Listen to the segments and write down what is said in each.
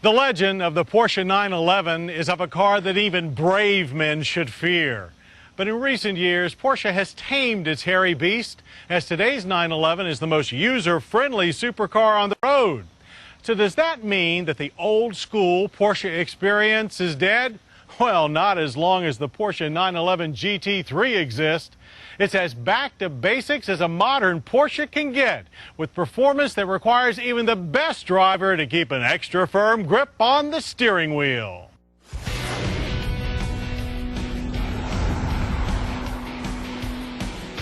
The legend of the Porsche 911 is of a car that even brave men should fear. But in recent years, Porsche has tamed its hairy beast, as today's 911 is the most user-friendly supercar on the road. So does that mean that the old-school Porsche experience is dead? Well, not as long as the Porsche 911 GT3 exists. It's as back to basics as a modern Porsche can get, with performance that requires even the best driver to keep an extra firm grip on the steering wheel.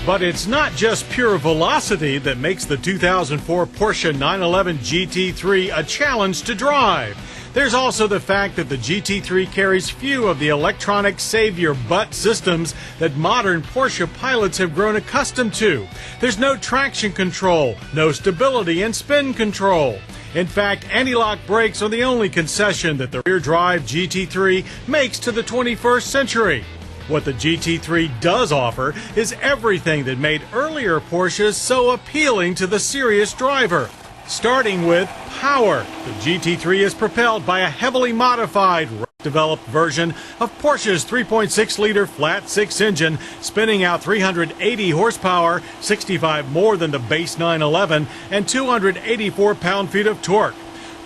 But it's not just pure velocity that makes the 2004 Porsche 911 GT3 a challenge to drive. There's also the fact that the GT3 carries few of the electronic save-your-butt systems that modern Porsche pilots have grown accustomed to. There's no traction control, no stability and spin control. In fact, anti-lock brakes are the only concession that the rear-drive GT3 makes to the 21st century. What the GT3 does offer is everything that made earlier Porsches so appealing to the serious driver. Starting with power. The GT3 is propelled by a heavily modified, developed version of Porsche's 3.6-liter flat-six engine, spinning out 380 horsepower, 65 more than the base 911, and 284 pound-feet of torque.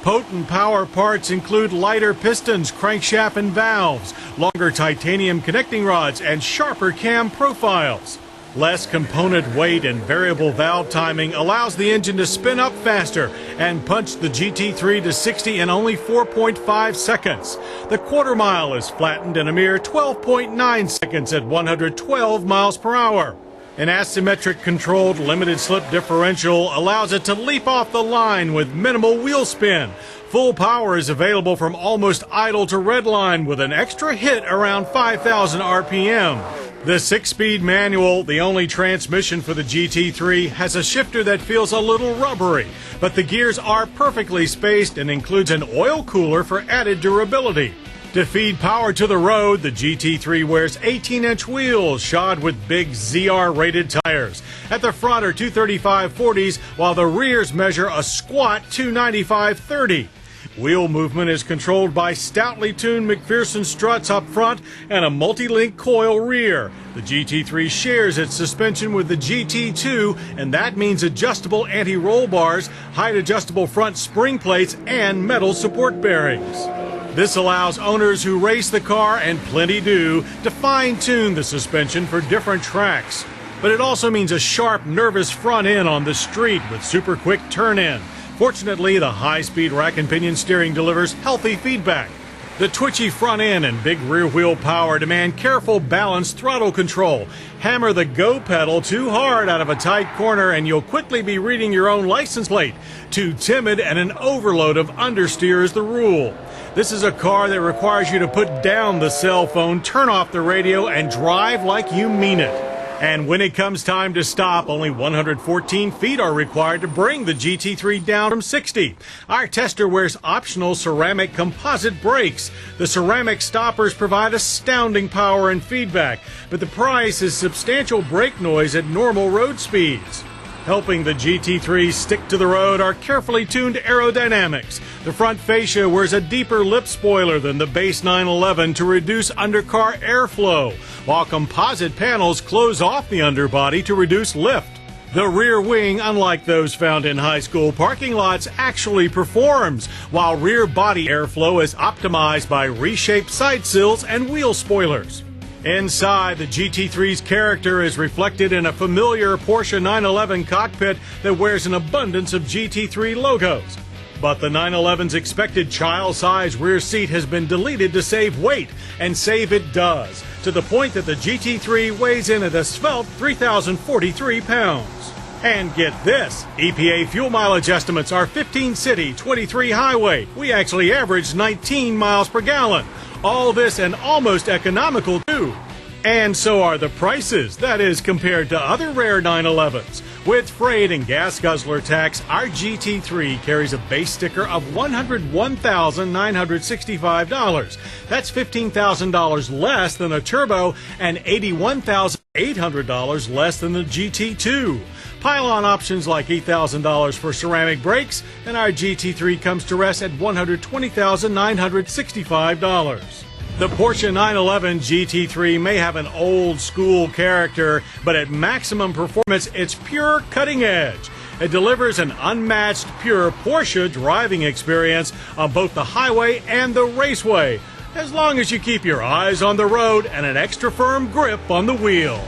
Potent power parts include lighter pistons, crankshaft, and valves, longer titanium connecting rods, and sharper cam profiles. Less component weight and variable valve timing allows the engine to spin up faster and punch the GT3 to 60 in only 4.5 seconds. The quarter mile is flattened in a mere 12.9 seconds at 112 miles per hour. An asymmetric controlled limited slip differential allows it to leap off the line with minimal wheel spin. Full power is available from almost idle to redline with an extra hit around 5,000 RPM. The 6-speed manual, the only transmission for the GT3, has a shifter that feels a little rubbery, but the gears are perfectly spaced and includes an oil cooler for added durability. To feed power to the road, the GT3 wears 18-inch wheels shod with big ZR-rated tires. At the front are 235/40s, while the rears measure a squat 295/30. Wheel movement is controlled by stoutly tuned McPherson struts up front and a multi-link coil rear. The GT3 shares its suspension with the GT2, and that means adjustable anti-roll bars, height-adjustable front spring plates, and metal support bearings. This allows owners who race the car, and plenty do, to fine-tune the suspension for different tracks. But it also means a sharp, nervous front end on the street with super quick turn-in. Fortunately, the high-speed rack and pinion steering delivers healthy feedback. The twitchy front end and big rear wheel power demand careful, balanced throttle control. Hammer the go pedal too hard out of a tight corner and you'll quickly be reading your own license plate. Too timid and an overload of understeer is the rule. This is a car that requires you to put down the cell phone, turn off the radio, and drive like you mean it. And when it comes time to stop, only 114 feet are required to bring the GT3 down from 60. Our tester wears optional ceramic composite brakes. The ceramic stoppers provide astounding power and feedback, but the price is substantial brake noise at normal road speeds. Helping the GT3 stick to the road are carefully tuned aerodynamics. The front fascia wears a deeper lip spoiler than the base 911 to reduce undercar airflow, while composite panels close off the underbody to reduce lift. The rear wing, unlike those found in high school parking lots, actually performs, while rear body airflow is optimized by reshaped side sills and wheel spoilers. Inside, the GT3's character is reflected in a familiar Porsche 911 cockpit that wears an abundance of GT3 logos. But the 911's expected child-size rear seat has been deleted to save weight, and save it does, to the point that the GT3 weighs in at a svelte 3,043 pounds. And get this, EPA fuel mileage estimates are 15 city, 23 highway. We actually averaged 19 miles per gallon. All this and almost economical too. And so are the prices, that is, compared to other rare 911s. With freight and gas guzzler tax, our GT3 carries a base sticker of $101,965. That's $15,000 less than a turbo and $81,800 less than the GT2. Pile-on options like $8,000 for ceramic brakes, and our GT3 comes to rest at $120,965. The Porsche 911 GT3 may have an old-school character, but at maximum performance, it's pure cutting edge. It delivers an unmatched, pure Porsche driving experience on both the highway and the raceway, as long as you keep your eyes on the road and an extra firm grip on the wheel.